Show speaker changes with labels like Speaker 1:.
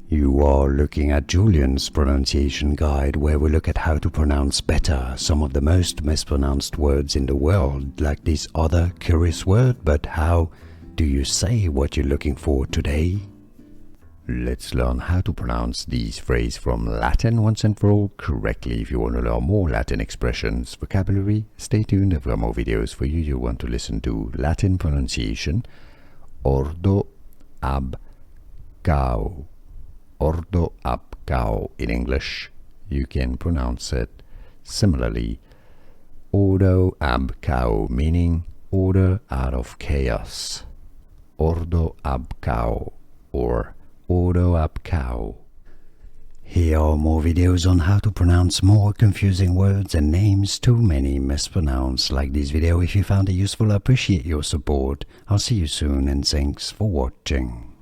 Speaker 1: You are looking at Julian's pronunciation guide, where we look at how to pronounce better some of the most mispronounced words in the world, like this other curious word. But how do you say what you're looking for today? Let's learn how to pronounce these phrases from Latin once and for all correctly. If you want to learn more Latin expressions, vocabulary, stay tuned. I've got more videos for you. You want to listen to Latin pronunciation. Ordo ab chao. Ordo ab chao in English. You can pronounce it similarly. Ordo ab chao, meaning order out of chaos. Ordo ab chao, or Ordo ab chao. Here are more videos on how to pronounce more confusing words and names too many mispronounced. Like this video if you found it useful. I appreciate your support. I'll see you soon and thanks for watching.